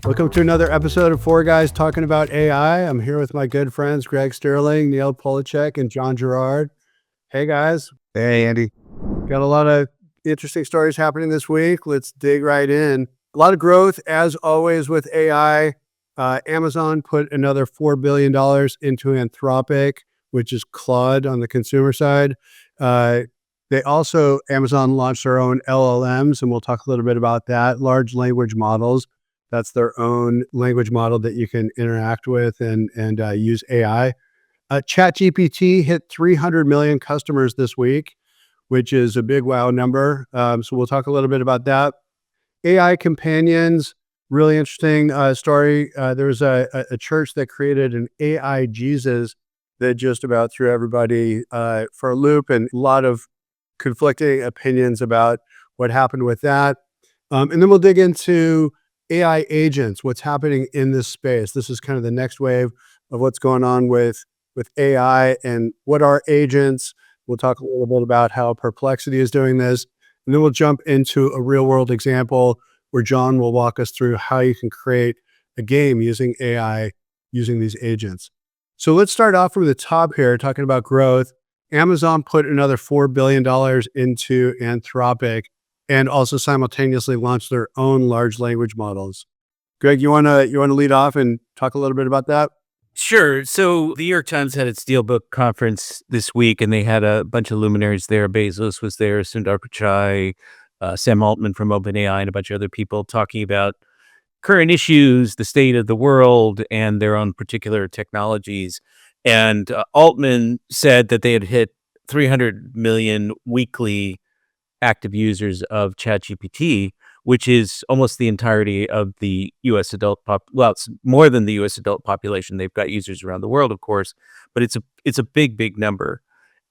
Welcome to another episode of Four Guys Talking About AI. I'm here with my good friends, Greg Sterling, Neil Polachek, and John Gerard. Hey, guys. Hey, Andy. Got a lot of interesting stories happening this week. Let's dig right in. A lot of growth, as always, with AI. Amazon put another $4 billion into Anthropic, which is Claude on the consumer side. Amazon launched their own LLMs, and we'll talk a little bit about that. Large language models. That's their own language model that you can interact with and use AI. ChatGPT hit 300 million customers this week, which is a big wow number. So we'll talk a little bit about that. AI companions, really interesting story. There's a church that created an AI Jesus that just about threw everybody for a loop, and a lot of conflicting opinions about what happened with that. And then we'll dig into AI agents, what's happening in this space. This is kind of the next wave of what's going on with AI and what are agents. We'll talk a little bit about how Perplexity is doing this. And then we'll jump into a real world example where John will walk us through how you can create a game using AI, using these agents. So let's start off from the top here, talking about growth. Amazon put another $4 billion into Anthropic and also simultaneously launched their own large language models. Greg, you wanna lead off and talk a little bit about that? Sure. So the New York Times had its DealBook conference this week, and they had a bunch of luminaries there. Bezos was there, Sundar Pichai, Sam Altman from OpenAI, and a bunch of other people talking about current issues, the state of the world, and their own particular technologies. And Altman said that they had hit 300 million weekly active users of ChatGPT, which is almost the entirety of the U.S. adult well, it's more than the U.S. adult population. They've got users around the world, of course, but it's a big number.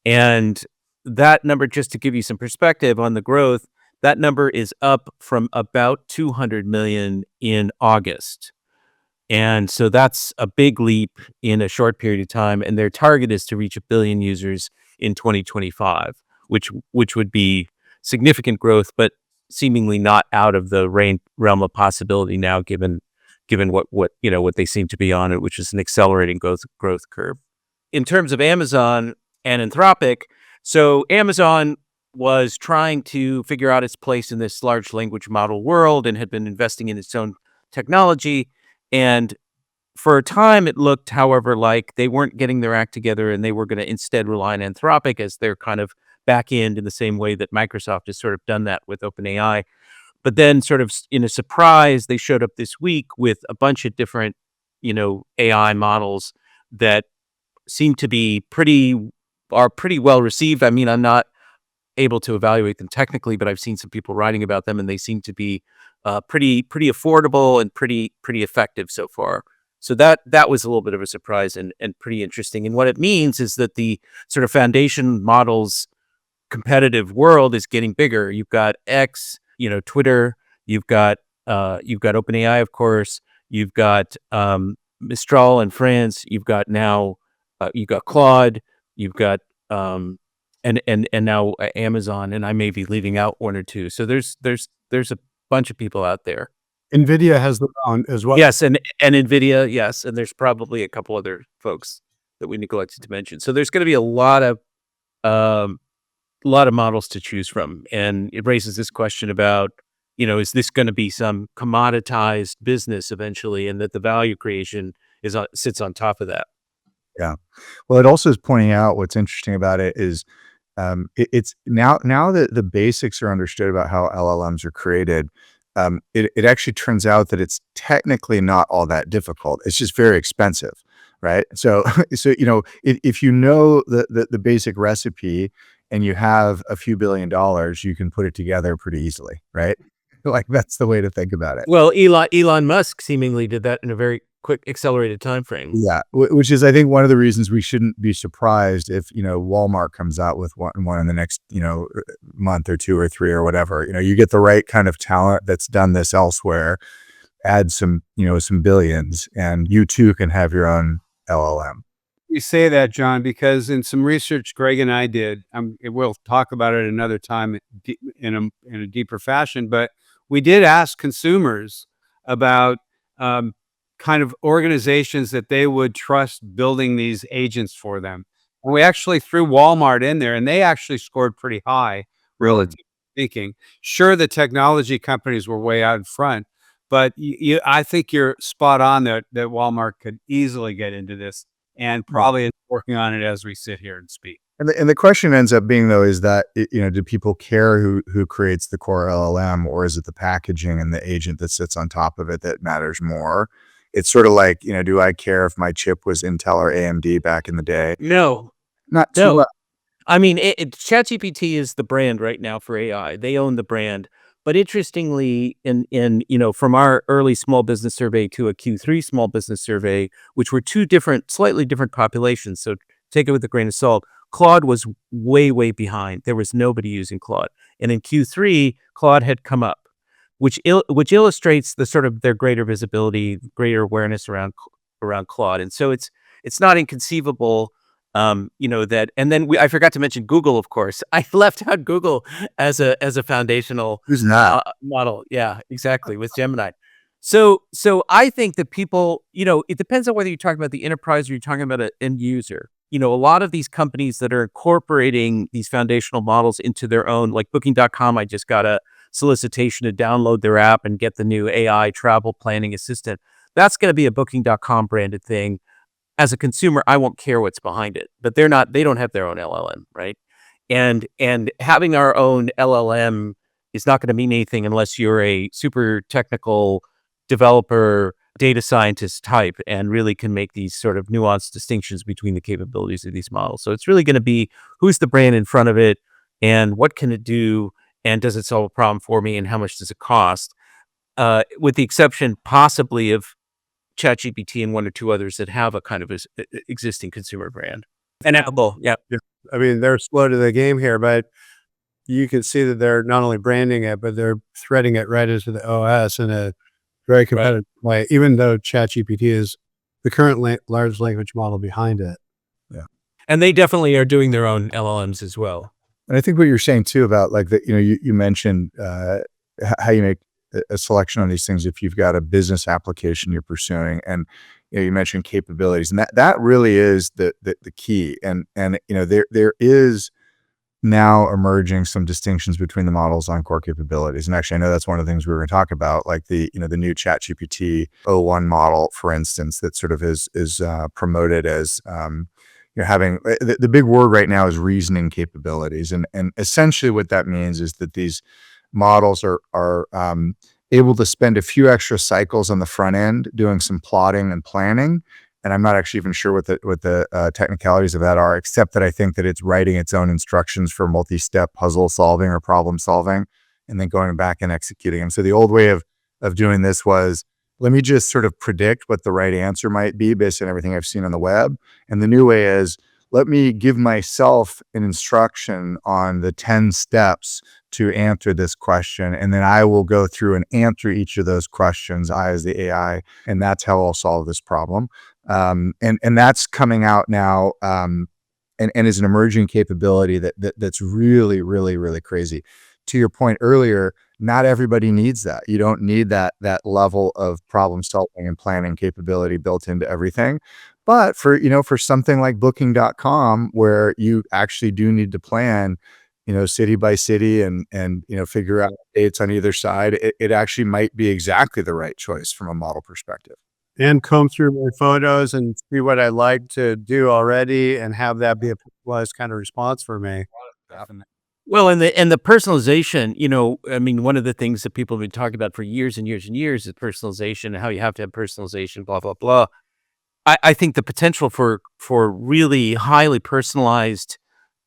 And that number, just to give you some perspective on the growth, that number is up from about 200 million in August. And so that's a big leap in a short period of time. And their target is to reach 1 billion users in 2025, which would be significant growth, but seemingly not out of the realm of possibility now, given what they seem to be on it, which is an accelerating growth curve. In terms of Amazon and Anthropic, so Amazon was trying to figure out its place in this large language model world and had been investing in its own technology. And for a time, it looked, however, like they weren't getting their act together, and they were going to instead rely on Anthropic as their kind of back end in the same way that Microsoft has sort of done that with OpenAI. But then sort of in a surprise, they showed up this week with a bunch of different, AI models that seem to be pretty well received. I mean, I'm not able to evaluate them technically, but I've seen some people writing about them, and they seem to be pretty affordable and pretty effective so far. So that was a little bit of a surprise and pretty interesting. And what it means is that the sort of foundation models competitive world is getting bigger. You've got X, Twitter, you've got OpenAI, of course, you've got Mistral in France, you've got Claude, you've got and now Amazon, and I may be leaving out one or two. So there's a bunch of people out there. NVIDIA has their own as well. Yes, and NVIDIA, yes, and there's probably a couple other folks that we neglected to mention. So there's going to be a lot of models to choose from, and it raises this question about, is this going to be some commoditized business eventually, and that the value creation sits on top of that? Yeah. Well, it also is pointing out what's interesting about it is it's now that the basics are understood about how LLMs are created. It actually turns out that it's technically not all that difficult. It's just very expensive, right? So if you know the basic recipe and you have a few $1 billion, you can put it together pretty easily, right? Like, that's the way to think about it. Well, Elon Musk seemingly did that in a very quick, accelerated time frame. Yeah, which is, I think, one of the reasons we shouldn't be surprised if Walmart comes out with one in the next month or 2 or 3 or whatever. You get the right kind of talent that's done this elsewhere, add some billions, and you too can have your own LLM. You say that, John, because in some research Greg and I did, we'll talk about it another time in a deeper fashion, but we did ask consumers about kind of organizations that they would trust building these agents for them. And we actually threw Walmart in there, and they actually scored pretty high, relatively speaking. Sure, the technology companies were way out in front, but I think you're spot on that Walmart could easily get into this, and probably is working on it as we sit here and speak. And the question ends up being, though, is that, do people care who creates the core LLM, or is it the packaging and the agent that sits on top of it that matters more? It's sort of like, do I care if my chip was Intel or AMD back in the day? No, Not too no. much. I mean, ChatGPT is the brand right now for AI. They own the brand. But interestingly, from our early small business survey to a Q3 small business survey, which were two slightly different populations, so take it with a grain of salt. Claude was way, way behind. There was nobody using Claude, and in Q3, Claude had come up, which illustrates the sort of their greater visibility, greater awareness around Claude, and so it's not inconceivable. That, and then I forgot to mention Google, of course. I left out Google as a foundational Who's not? model. Yeah, exactly, with Gemini. So I think that people, it depends on whether you're talking about the enterprise or you're talking about an end user. A lot of these companies that are incorporating these foundational models into their own, like Booking.com, I just got a solicitation to download their app and get the new AI travel planning assistant. That's going to be a Booking.com branded thing. As a consumer, I won't care what's behind it, but they don't have their own LLM, right? And having our own LLM is not going to mean anything unless you're a super technical developer, data scientist type, and really can make these sort of nuanced distinctions between the capabilities of these models. So it's really going to be who's the brand in front of it, and what can it do, and does it solve a problem for me, and how much does it cost? With the exception possibly of ChatGPT and one or two others that have a kind of existing consumer brand. And Apple, yeah. I mean, they're slow to the game here, but you can see that they're not only branding it, but they're threading it right into the OS in a very competitive way, even though ChatGPT is the current large language model behind it. Yeah. And they definitely are doing their own LLMs as well. And I think what you're saying too about, like, that, you mentioned how you make a selection on these things if you've got a business application you're pursuing, and you mentioned capabilities, and that really is the key. And there is now emerging some distinctions between the models on core capabilities. And actually, I know that's one of the things we were going to talk about, like the new ChatGPT o1 model, for instance, that sort of is promoted as having the big word right now is reasoning capabilities, and essentially what that means is that these models are able to spend a few extra cycles on the front end doing some plotting and planning. And I'm not actually even sure what the technicalities of that are, except that I think that it's writing its own instructions for multi-step puzzle solving or problem solving, and then going back and executing them. So the old way of doing this was, let me just sort of predict what the right answer might be based on everything I've seen on the web. And the new way is, let me give myself an instruction on the 10 steps to answer this question. And then I will go through and answer each of those questions, I as the AI, and that's how I'll solve this problem. And that's coming out now, and is an emerging capability that's really, really, really crazy. To your point earlier, not everybody needs that. You don't need that level of problem solving and planning capability built into everything. But for something like Booking.com, where you actually do need to plan, city by city and figure out dates on either side, it actually might be exactly the right choice from a model perspective. And comb through my photos and see what I like to do already, and have that be a personalized kind of response for me. Well, and the personalization, I mean, one of the things that people have been talking about for years and years and years is personalization, and how you have to have personalization, blah, blah, blah. I think the potential for really highly personalized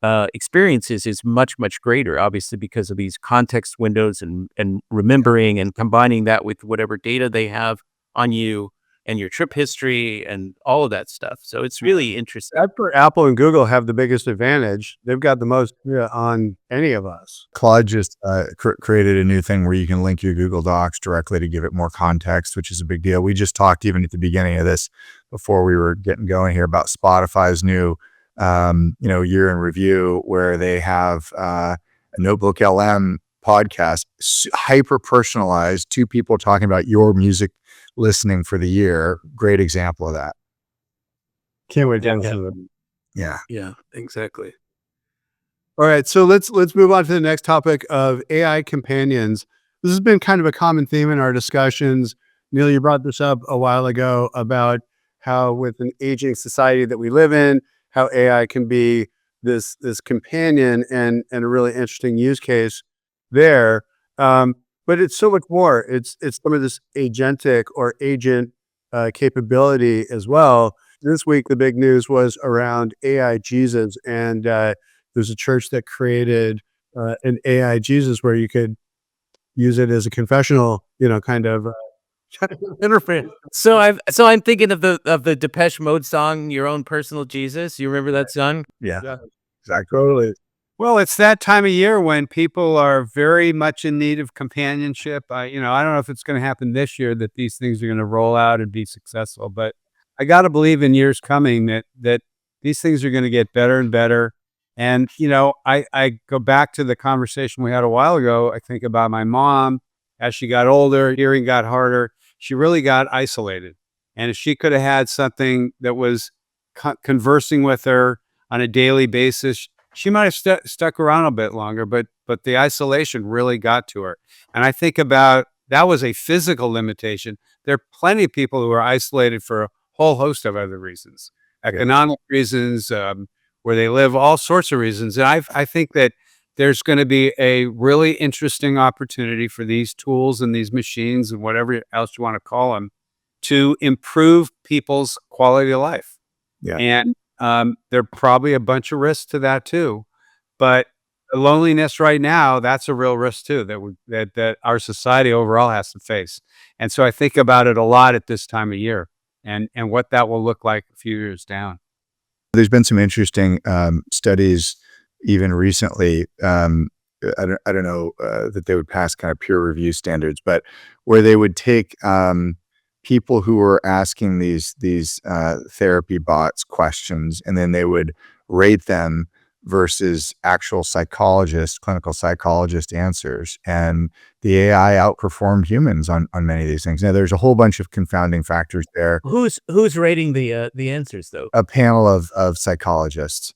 experiences is much, much greater, obviously, because of these context windows and remembering and combining that with whatever data they have on you and your trip history and all of that stuff. So it's really interesting. That's where Apple and Google have the biggest advantage. They've got the most on any of us. Claude just created a new thing where you can link your Google Docs directly to give it more context, which is a big deal. We just talked even at the beginning of this, before we were getting going here, about Spotify's new year in review, where they have a Notebook LM podcast, hyper personalized, two people talking about your music listening for the year. Great example of that. Can't wait to Yeah. listen to it. Yeah. Yeah, exactly. All right, so let's move on to the next topic of AI companions. This has been kind of a common theme in our discussions. Neil, you brought this up a while ago about how, with an aging society that we live in, how AI can be this companion and a really interesting use case there. But it's so much more. It's some of this agentic or agent capability as well. This week, the big news was around AI Jesus, and there's a church that created an AI Jesus where you could use it as a confessional, kind of interface. So I'm thinking of the Depeche Mode song, "Your Own Personal Jesus." You remember that song? Yeah. Yeah, Exactly. totally. Well, it's that time of year when people are very much in need of companionship. I don't know if it's going to happen this year that these things are going to roll out and be successful, but I got to believe in years coming that these things are going to get better and better. And I go back to the conversation we had a while ago. I think about my mom as she got older, hearing got harder. She really got isolated, and if she could have had something that was conversing with her on a daily basis, she might have stuck around a bit longer, but the isolation really got to her. And I think about that was a physical limitation. There are plenty of people who are isolated for a whole host of other reasons, economic reasons, where they live, all sorts of reasons. And I think that there's going to be a really interesting opportunity for these tools and these machines and whatever else you want to call them to improve people's quality of life. Yeah. And there are probably a bunch of risks to that too. But the loneliness right now, that's a real risk too that our society overall has to face. And so I think about it a lot at this time of year and what that will look like a few years down. There's been some interesting studies even recently. I don't know that they would pass kind of peer review standards, but where they would take people who were asking these therapy bots questions, and then they would rate them versus actual clinical psychologist answers. And the AI outperformed humans on many of these things. Now, there's a whole bunch of confounding factors there. Who's rating the answers though? A panel of psychologists.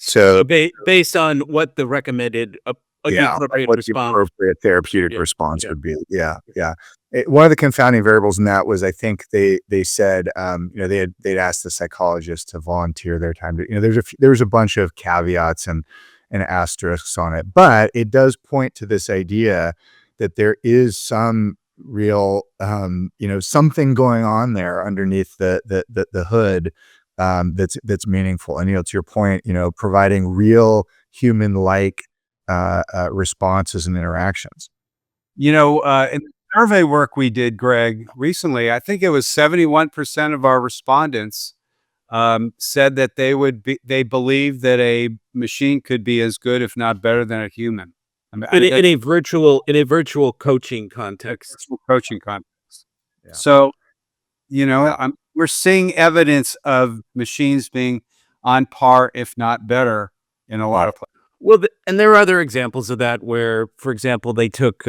So Based on what the recommended appropriate what the response. appropriate therapeutic Yeah, response yeah. would be. Yeah. One of the confounding variables in that was, I think they said, they'd asked the psychologist to volunteer their time to, there's a bunch of caveats and asterisks on it, but it does point to this idea that there is some real, something going on there underneath the hood, that's meaningful. And, to your point, providing real human-like responses and interactions. In the survey work we did, Greg, recently, I think it was 71% of our respondents said that they believe that a machine could be as good, if not better, than a human. In a virtual coaching context. Virtual coaching context. Yeah. So, we're seeing evidence of machines being on par, if not better, in a lot of places. Well, and there are other examples of that where, for example, they took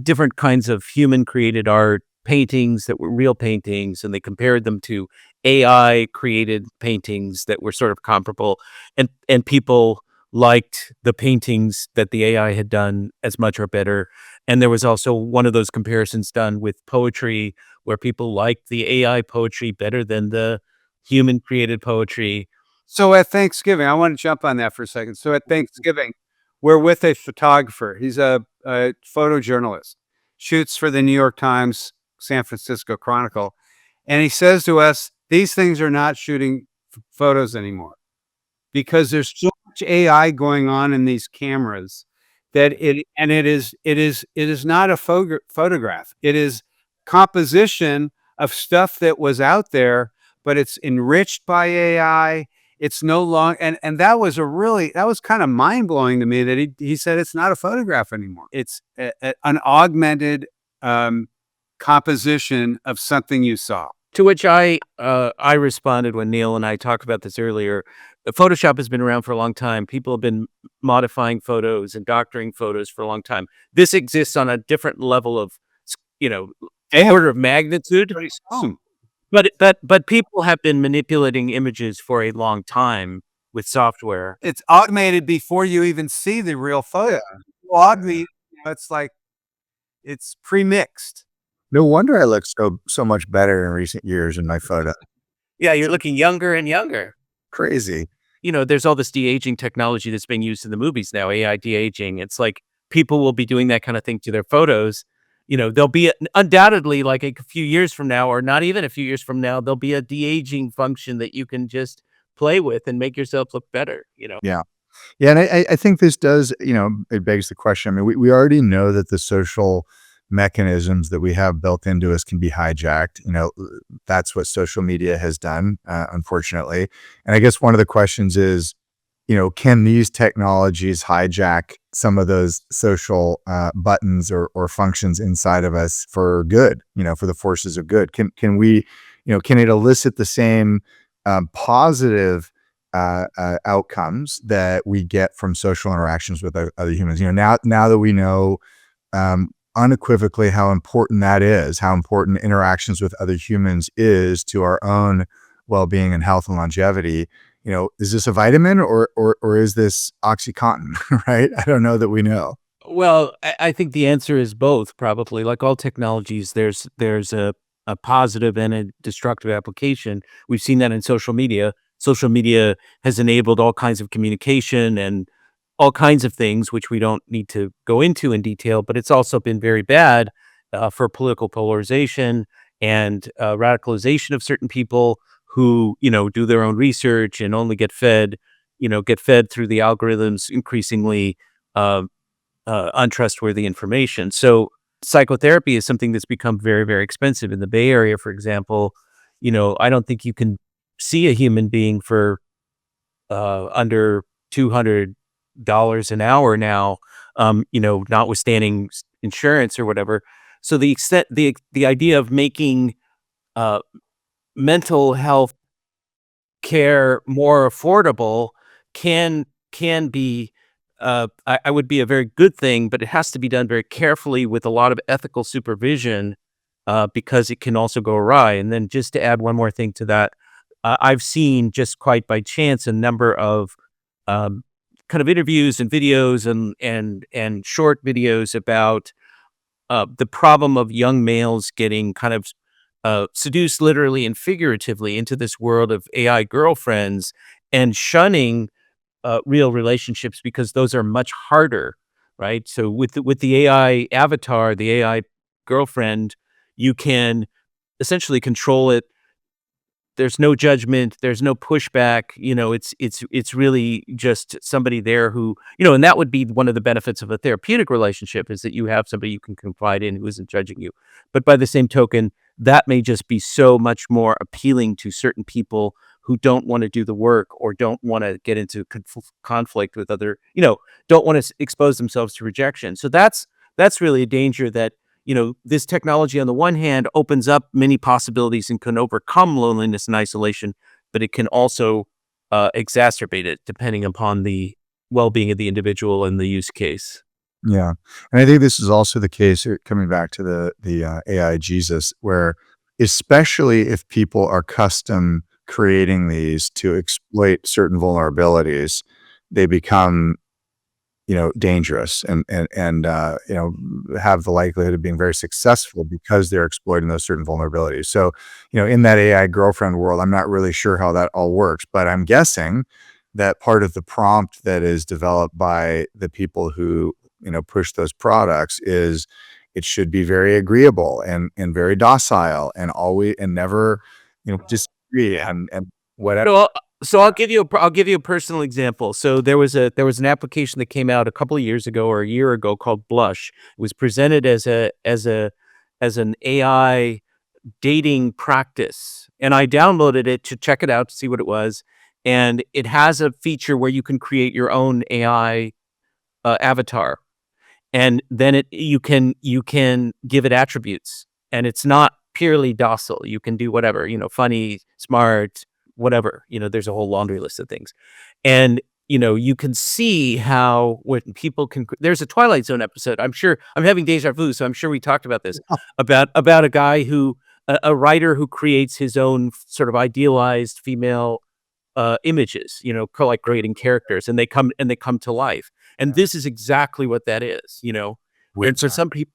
different kinds of human-created art, paintings that were real paintings, and they compared them to AI-created paintings that were sort of comparable, and people liked the paintings that the AI had done as much or better. And there was also one of those comparisons done with poetry where people liked the AI poetry better than the human-created poetry. So at Thanksgiving, I want to jump on that for a second. So at Thanksgiving, we're with a photographer. He's a photojournalist, shoots for the New York Times, San Francisco Chronicle. And he says to us, these things are not shooting photos anymore because there's so much AI going on in these cameras that it is not a photograph. It is composition of stuff that was out there, but it's enriched by AI. It's no longer, and that was kind of mind blowing to me that he said it's not a photograph anymore. It's an augmented composition of something you saw. To which I responded when Neil and I talked about this earlier. Photoshop has been around for a long time. People have been modifying photos and doctoring photos for a long time. This exists on a different level of, you know, They have order of magnitude. pretty soon. But people have been manipulating images for a long time with software. It's automated before you even see the real photo. Well, oddly, it's like it's pre-mixed. No wonder I look so much better in recent years in my photo. Yeah, you're looking younger and younger. Crazy. There's all this de-aging technology that's being used in the movies now, AI de-aging. It's like people will be doing that kind of thing to their photos. There'll be undoubtedly like a few years from now, or not even a few years from now, there'll be a de-aging function that you can just play with and make yourself look better. Yeah. Yeah, and I think this does, it begs the question. I mean, we already know that the social mechanisms that we have built into us can be hijacked. That's what social media has done, unfortunately. And I guess one of the questions is, can these technologies hijack some of those social buttons or functions inside of us for good, for the forces of good? Can we, can it elicit the same positive outcomes that we get from social interactions with other humans? Now that we know unequivocally how important that is, how important interactions with other humans is to our own well-being and health and longevity. Is this a vitamin or is this OxyContin? Right? I don't know that we know. Well, I think the answer is both, probably. Like all technologies, there's a positive and a destructive application. We've seen that in social media. Social media has enabled all kinds of communication and all kinds of things, which we don't need to go into in detail, but it's also been very bad for political polarization and radicalization of certain people who, do their own research and only get fed through the algorithms increasingly untrustworthy information. So psychotherapy is something that's become very, very expensive in the Bay Area, for example. I don't think you can see a human being for under $200 an hour now, notwithstanding insurance or whatever. So the idea of making uh, mental health care more affordable can be I would be a very good thing, but it has to be done very carefully with a lot of ethical supervision because it can also go awry. And then just to add one more thing to that, I've seen just quite by chance a number of kind of interviews and videos and short videos about the problem of young males getting kind of seduced literally and figuratively into this world of AI girlfriends and shunning real relationships because those are much harder, right? So with the AI avatar, the AI girlfriend, you can essentially control it. There's no judgment. There's no pushback. It's really just somebody there who, and that would be one of the benefits of a therapeutic relationship is that you have somebody you can confide in who isn't judging you. But by the same token, that may just be so much more appealing to certain people who don't want to do the work or don't want to get into conflict with other, don't want to expose themselves to rejection. So that's really a danger that this technology on the one hand opens up many possibilities and can overcome loneliness and isolation, but it can also exacerbate it depending upon the well-being of the individual and the use case. Yeah. And I think this is also the case, coming back to the AI Jesus, where especially if people are custom creating these to exploit certain vulnerabilities, they become dangerous and have the likelihood of being very successful because they're exploiting those certain vulnerabilities. So, in that AI girlfriend world, I'm not really sure how that all works, but I'm guessing that part of the prompt that is developed by the people who, push those products is it should be very agreeable and very docile and always and never, disagree and whatever. So I'll give you a personal example. So there was an application that came out a couple of years ago or a year ago called Blush. It was presented as an AI dating practice, and I downloaded it to check it out to see what it was. And it has a feature where you can create your own AI avatar, and then you can give it attributes, and it's not purely docile. You can do whatever, funny, smart, whatever, there's a whole laundry list of things. And, you can see how when people can, there's a Twilight Zone episode. I'm sure I'm having deja vu. So I'm sure we talked about this, about a guy who, a writer who creates his own sort of idealized female images, like creating characters, and they come to life. And this is exactly what that is, and for some people,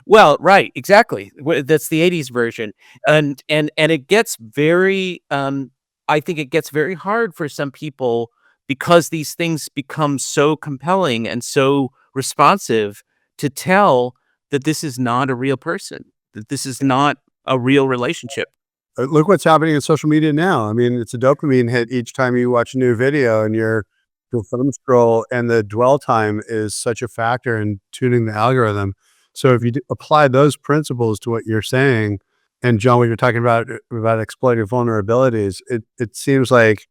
well, right, exactly. That's the '80s version, and it gets very, I think it gets very hard for some people because these things become so compelling and so responsive to tell that this is not a real person, that this is not a real relationship. Look what's happening in social media now. I mean, it's a dopamine hit each time you watch a new video, and your thumb scroll, and the dwell time is such a factor in tuning the algorithm. So if you apply those principles to what you're saying, and John, what you're talking about exploiting vulnerabilities, it seems like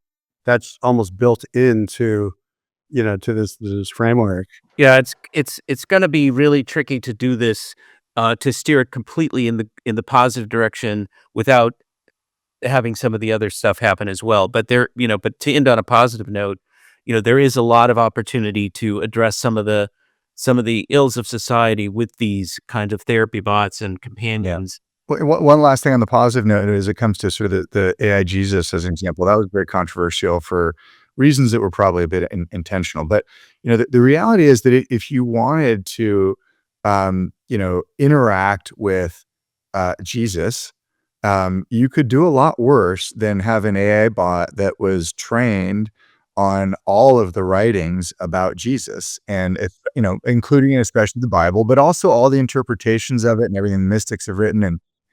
that's almost built into, to this framework. Yeah, it's going to be really tricky to do this, to steer it completely in the positive direction without having some of the other stuff happen as well. But but to end on a positive note, there is a lot of opportunity to address some of the ills of society with these kind of therapy bots and companions. One last thing on the positive note is it comes to sort of the AI Jesus as an example. That was very controversial for reasons that were probably a bit intentional. But the reality is that if you wanted to, interact with Jesus, you could do a lot worse than have an AI bot that was trained on all of the writings about Jesus, and including and especially the Bible, but also all the interpretations of it and everything the mystics have written,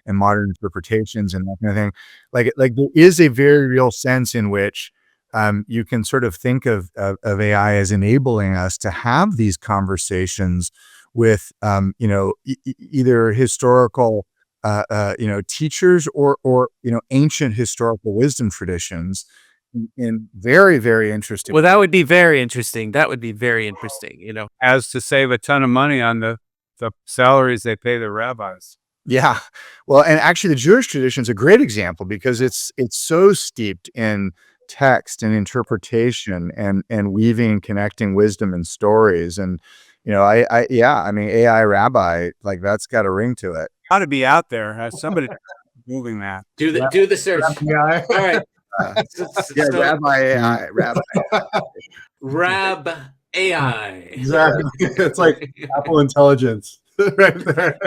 and modern interpretations and that kind of thing. Like there is a very real sense in which you can sort of think of AI as enabling us to have these conversations with either historical teachers or ancient historical wisdom traditions in very, very interesting. Well, that would be very interesting. That would be very interesting. As to save a ton of money on the salaries they pay the rabbis. Yeah. Well, and actually the Jewish tradition is a great example because it's so steeped in text and interpretation and weaving and connecting wisdom and stories. And, I mean, AI rabbi, like that's got a ring to it. Ought to be out there. Has somebody moving that? Do the search. Yeah. All right. Yeah, rabbi AI, rabbi. Rab AI. Exactly. It's like Apple Intelligence right there.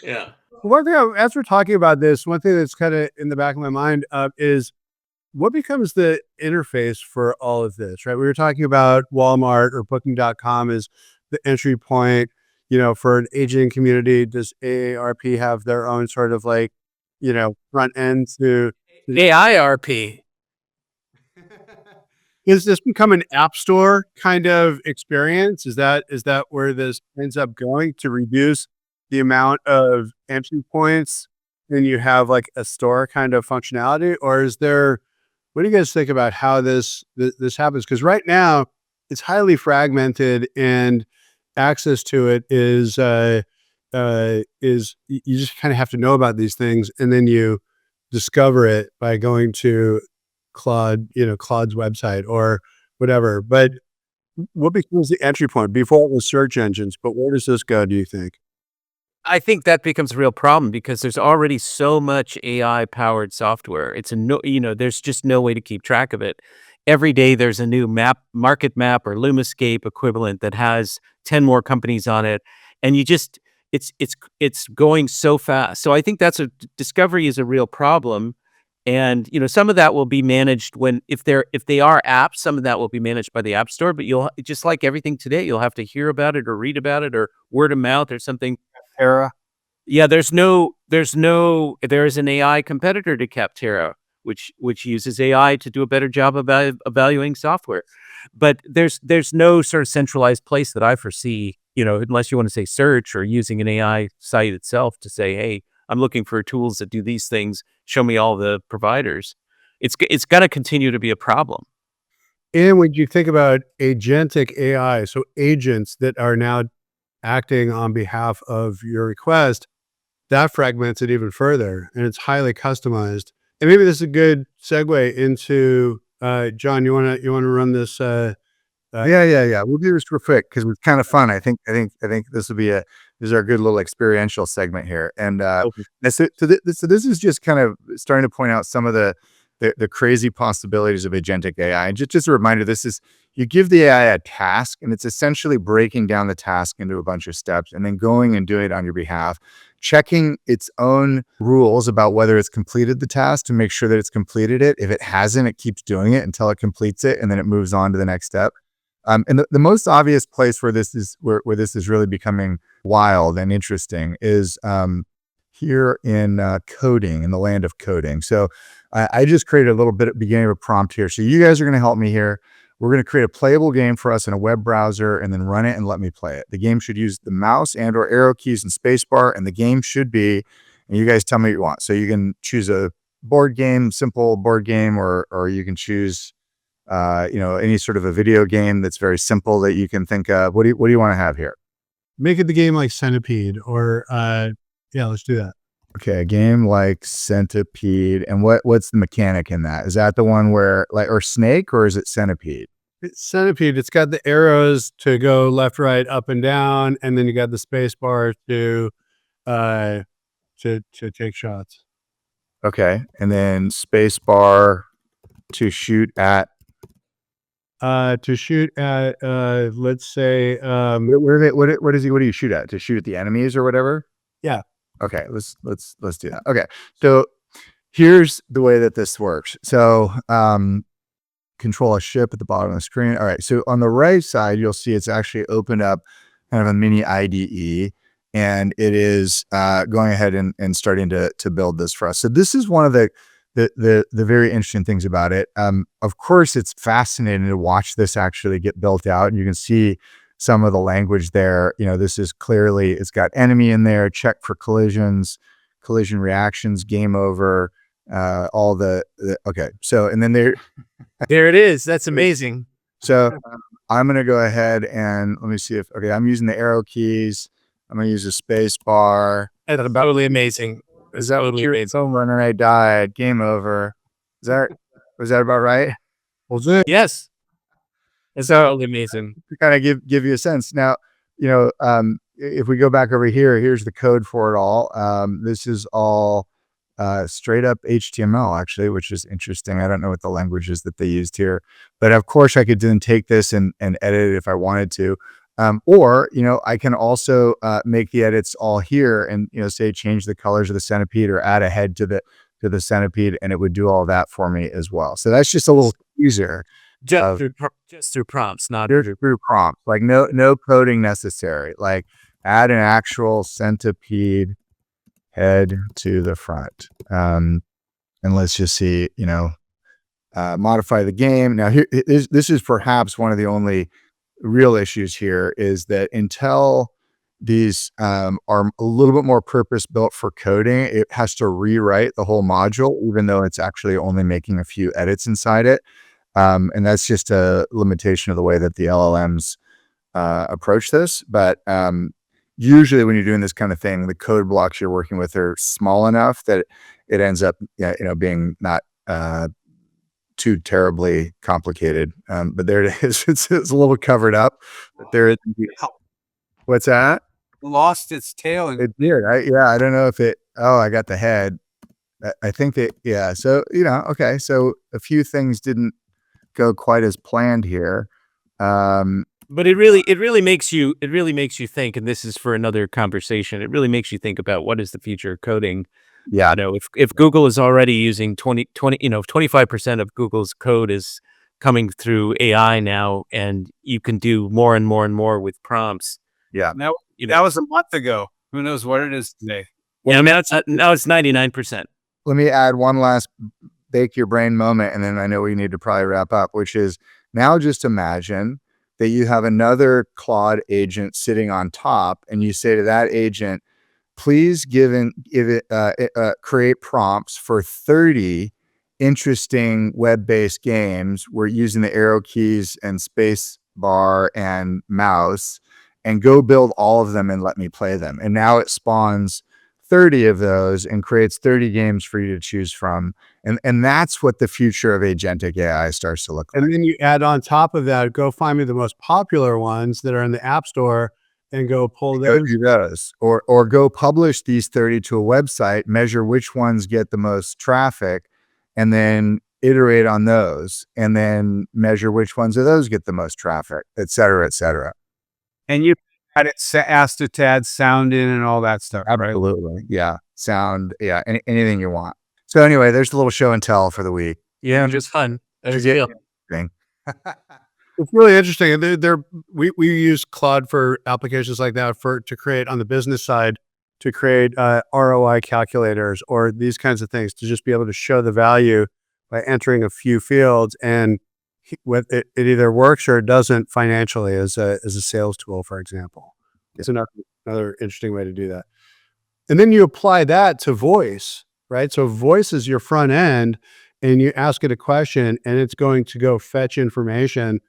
Yeah. One thing, as we're talking about this, one thing that's kind of in the back of my mind is what becomes the interface for all of this, right? We were talking about Walmart or Booking.com as the entry point, for an aging community. Does AARP have their own sort of like, front end to AIRP. Is this become an app store kind of experience? Is that where this ends up going, to reduce the amount of entry points and you have like a store kind of functionality? Or is there, what do you guys think about how this happens? Because right now it's highly fragmented, and access to it is you just kind of have to know about these things, and then you discover it by going to Claude's website or whatever. But what becomes the entry point? Before it was search engines, but where does this go, do you think? I think that becomes a real problem because there's already so much AI powered software. There's just no way to keep track of it. Every day there's a new market map or Lumascape equivalent that has 10 more companies on it. And it's going so fast. So I think discovery is a real problem. And, some of that will be managed if they are apps, some of that will be managed by the App Store, but you'll, just like everything today, you'll have to hear about it or read about it or word of mouth or something. Yeah, there is an AI competitor to Capterra, which uses AI to do a better job of evaluating software. But there's no sort of centralized place that I foresee, unless you want to say search or using an AI site itself to say, hey, I'm looking for tools that do these things. Show me all the providers. It's going to continue to be a problem. And when you think about agentic AI, so agents that are now acting on behalf of your request, that fragments it even further, and it's highly customized. And maybe this is a good segue into John. You wanna run this? Yeah. We'll do this real quick because it's kind of fun. I think this will be this is our good little experiential segment here. And Okay. so this is just kind of starting to point out some of the crazy possibilities of agentic AI. And just a reminder, this is you give the AI a task, and it's essentially breaking down the task into a bunch of steps, and then going and doing it on your behalf, checking its own rules about whether it's completed the task to make sure that it's completed it. If it hasn't, it keeps doing it until it completes it, and then it moves on to the next step. And the most obvious place where this is where this is really becoming wild and interesting is here in coding, in the land of coding. So I just created a little bit at the beginning of a prompt here. So you guys are going to help me here. We're going to create a playable game for us in a web browser and then run it and let me play it. The game should use the mouse and or arrow keys and spacebar, and the game should be, and you guys tell me what you want. So you can choose a board game, simple board game, or you can choose any sort of a video game that's very simple that you can think of. What do you want to have here? Make it the game like Centipede, or yeah, let's do that. Okay, a game like Centipede. And what's the mechanic in that? Is that the one where or Snake, or is it Centipede? It's Centipede. It's got the arrows to go left, right, up, and down, and then you got the space bar to take shots. Okay, and then space bar to shoot at. To shoot at let's say What do you shoot at? To shoot at the enemies or whatever? Yeah. Okay, let's do that. Okay. So here's the way that this works. So control a ship at the bottom of the screen. All right. So on the right side, you'll see it's actually opened up kind of a mini IDE, and it is going ahead and starting to build this for us. So this is one of the very interesting things about it. Of course, it's fascinating to watch this actually get built out, and you can see some of the language there. This is clearly, it's got enemy in there, check for collisions, collision reactions, game over, all okay. So, and then there There it is. That's amazing. So I'm going to go ahead and let me see okay, I'm using the arrow keys. I'm going to use a space bar. That's totally amazing. Is that what you're Someone and I died. Game over. Was that about right? was it? Yes. It's totally amazing. To kind of give you a sense. Now, if we go back over here, here's the code for it all. This is all straight up HTML, actually, which is interesting. I don't know what the languages that they used here, but of course I could then take this and edit it if I wanted to. Or I can also make the edits all here and say change the colors of the centipede or add a head to the centipede, and it would do all that for me as well. So that's just a little teaser. Just through prompts, not through prompts. Like no coding necessary. Like add an actual centipede head to the front. And let's just see, modify the game. Now this is perhaps one of the only real issues here, is that until these are a little bit more purpose built for coding, it has to rewrite the whole module, even though it's actually only making a few edits inside it. And that's just a limitation of the way that the LLMs approach this. But usually when you're doing this kind of thing, the code blocks you're working with are small enough that it ends up being not too terribly complicated. But there it is. It's a little covered up. But there is. What's that? Lost its tail. It did. I don't know if it. Oh, I got the head. I think that. Yeah. So okay. So a few things didn't go quite as planned here. But it really makes you think, and this is for another conversation. It really makes you think about what is the future of coding. Yeah. If Google is already using 25% of Google's code is coming through AI now, and you can do more and more and more with prompts. Yeah. Now, that was a month ago. Who knows what it is today? Yeah, now it's 99%. Let me add one last bake your brain moment, and then I know we need to probably wrap up, which is now just imagine that you have another Claude agent sitting on top, and you say to that agent, please create prompts for 30 interesting web-based games. We're using the arrow keys and space bar and mouse, and go build all of them and let me play them. And now it spawns 30 of those and creates 30 games for you to choose from. And that's what the future of agentic AI starts to look like. And then you add on top of that, go find me the most popular ones that are in the App Store and go pull Go those. do those, or go publish these 30 to a website, measure which ones get the most traffic, and then iterate on those, and then measure which ones of those get the most traffic, et cetera, et cetera. And you had it asked it to add sound in and all that stuff, right? Absolutely. Yeah. Sound. Yeah. Anything you want. So anyway, there's the little show and tell for the week. Yeah, just fun. There's Yeah. Phil. Thing. It's really interesting. We use Claude for applications like that to create on the business side, to create ROI calculators or these kinds of things, to just be able to show the value by entering a few fields, and it either works or it doesn't financially as a sales tool, for example. It's another interesting way to do that. And then you apply that to voice, right? So voice is your front end, and you ask it a question and it's going to go fetch information.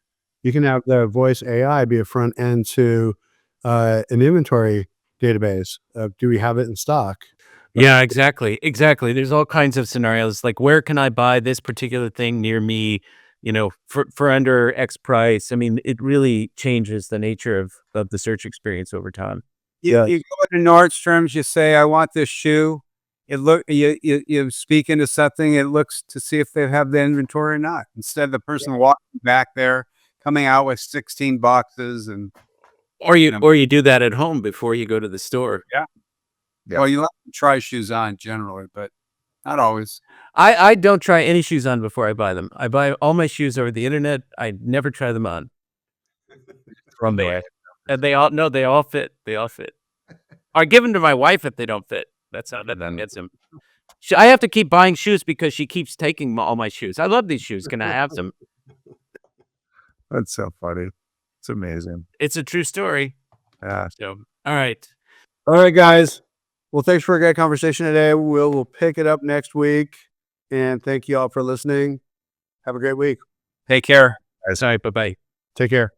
You can have the voice AI be a front end to an inventory database. Do we have it in stock? Yeah, exactly. Exactly. There's all kinds of scenarios like, where can I buy this particular thing near me, for under X price? I mean, it really changes the nature of the search experience over time. You Yeah. go to Nordstrom's, you say, I want this shoe. You speak into something, it looks to see if they have the inventory or not. Instead of the person walking back there, coming out with 16 boxes and Or you do that at home before you go to the store. Yeah. well, you let them try shoes on generally, but not always. I don't try any shoes on before I buy them. I buy all my shoes over the internet. I never try them on. From there. And they all fit. They all fit. I give them to my wife if they don't fit. That's how that gets them. I have to keep buying shoes because she keeps taking all my shoes. I love these shoes. Can I have some? That's so funny. It's amazing. It's a true story. Yeah. So, all right. All right, guys. Well, thanks for a great conversation today. We'll pick it up next week. And thank you all for listening. Have a great week. Take care. All right. Bye-bye. Take care.